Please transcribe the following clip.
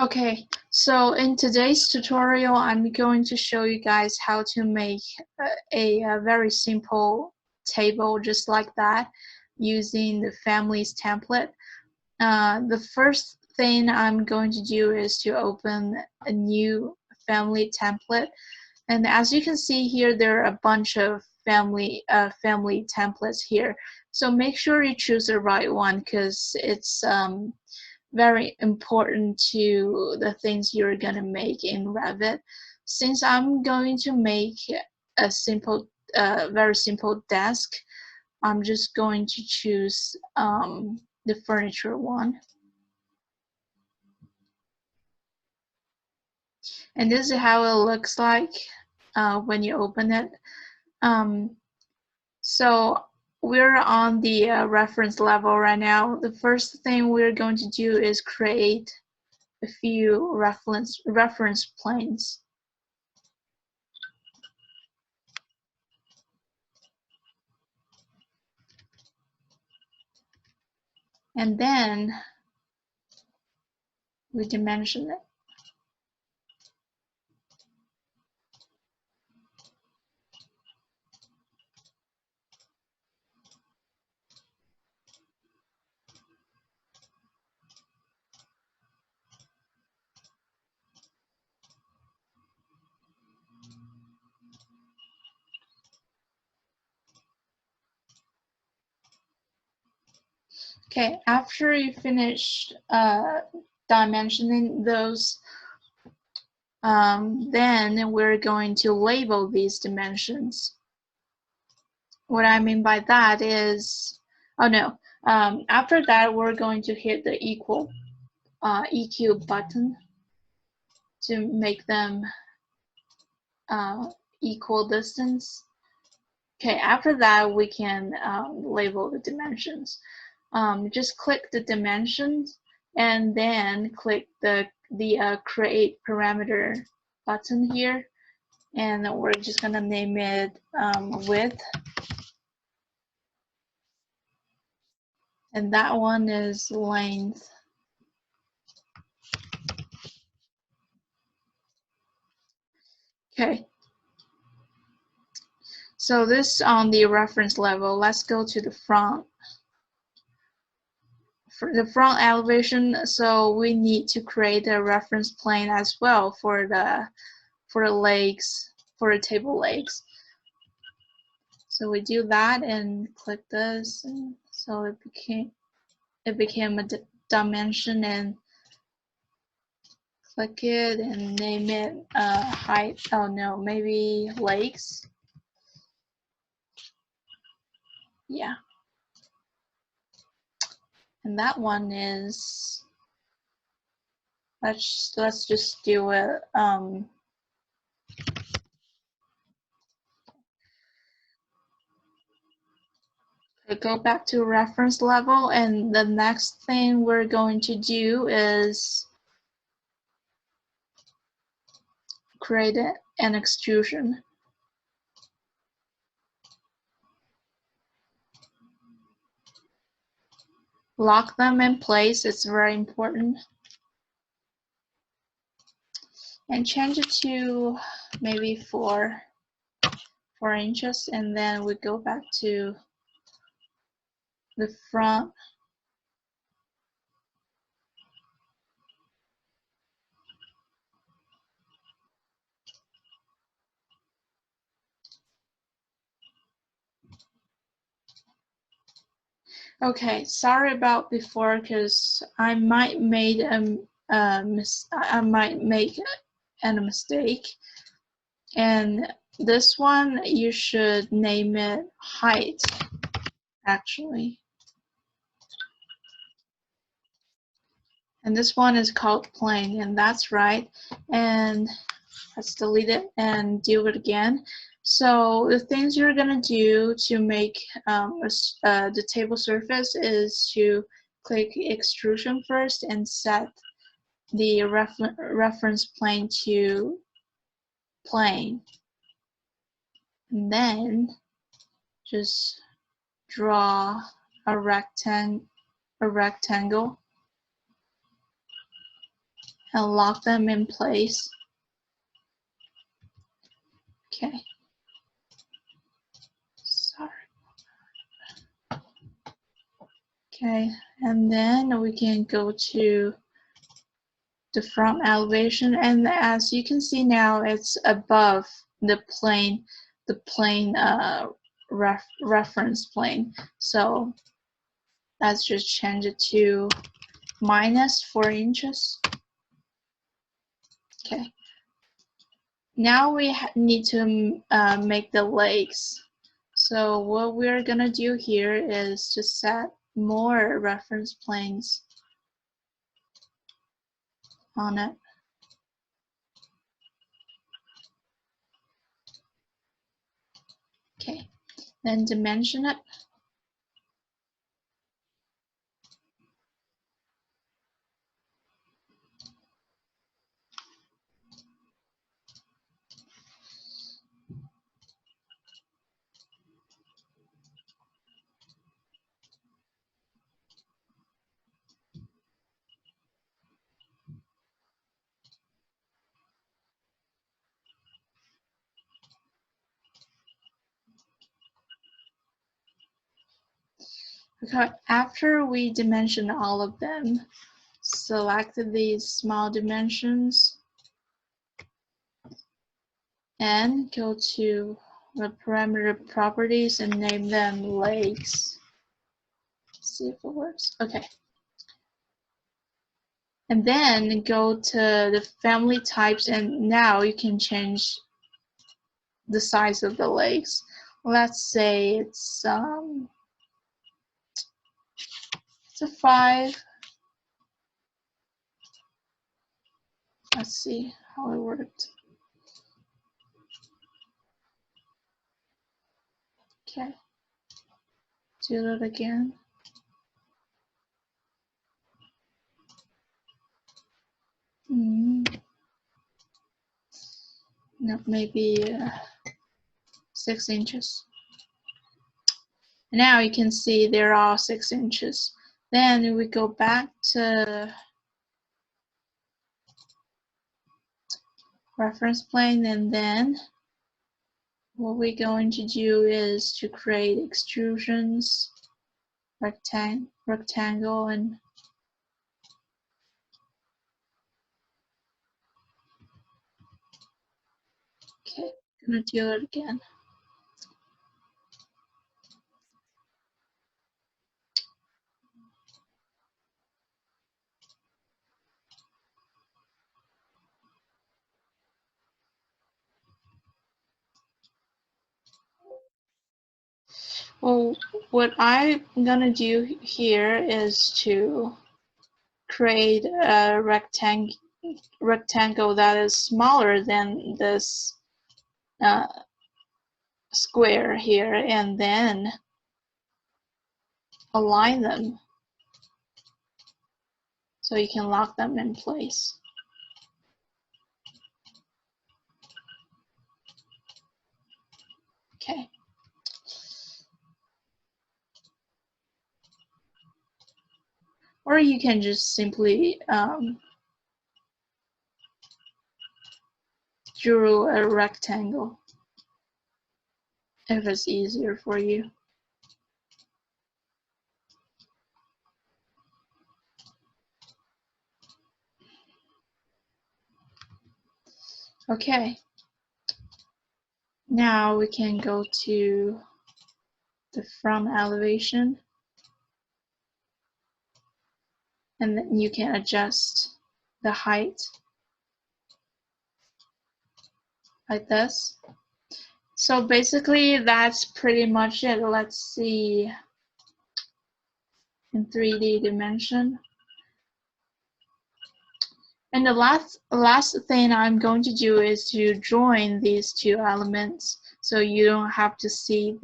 Okay, so in today's tutorial, I'm going to show you guys how to make a very simple table just like that using the families template. The first thing I'm going to do is to open a new family template. And as you can see here, there are a bunch of family templates here. So make sure you choose the right one because it's very important to the things you're gonna make in Revit. Since I'm going to make a simple, very simple desk, I'm just going to choose the furniture one. And this is how it looks like when you open it. Um, so we're on the reference level right now. The first thing we're going to do is create a few reference planes. And then we dimension it. Okay, after you finish dimensioning those, then we're going to label these dimensions. What I mean by that is, oh no, after that we're going to hit the EQ button to make them equal distance. Okay, after that we can label the dimensions. Just click the dimensions and then click the create parameter button here, and we're just gonna name it width, and that one is length. Okay, so this on the reference level. Let's go to the front. For the front elevation, so we need to create a reference plane as well for the legs, for the table legs. So we do that and click this, and so it became a dimension, and click it and name it height. Oh no, maybe legs. Yeah, and that one is, let's just do it. Go back to reference level, and the next thing we're going to do is create an extrusion. Lock them in place, it's very important. And change it to maybe 4 inches, and then we go back to the front. Okay, sorry about before, because I might make a mistake. And this one you should name it height, actually. And this one is called plane, and that's right. And let's delete it and do it again. So the things you're gonna do to make the table surface is to click extrusion first and set the reference plane to plane. And then just draw a rectangle. and lock them in place. Okay. Sorry. Okay, and then we can go to the front elevation, and as you can see now, it's above the plane, reference plane. So let's just change it to -4 inches. Okay. Now we need to make the legs. So what we're gonna do here is to set more reference planes on it. Okay, then dimension it. Okay, after we dimension all of them, select these small dimensions and go to the parameter properties and name them legs. See if it works. Okay. And then go to the family types, and now you can change the size of the legs. Let's say it's a 5. Let's see how it worked. Okay. Do that again. No, maybe 6 inches. Now you can see they're all 6 inches. Then we go back to reference plane, and then what we're going to do is to create extrusions, rectangle, and okay, gonna do it again. Well, what I'm gonna do here is to create a rectangle that is smaller than this square here, and then align them so you can lock them in place. Okay. Or you can just simply draw a rectangle if it's easier for you. Okay. Now we can go to the front elevation, and then you can adjust the height like this. So basically that's pretty much it. Let's see in 3D dimension. And the last thing I'm going to do is to join these two elements so you don't have to see the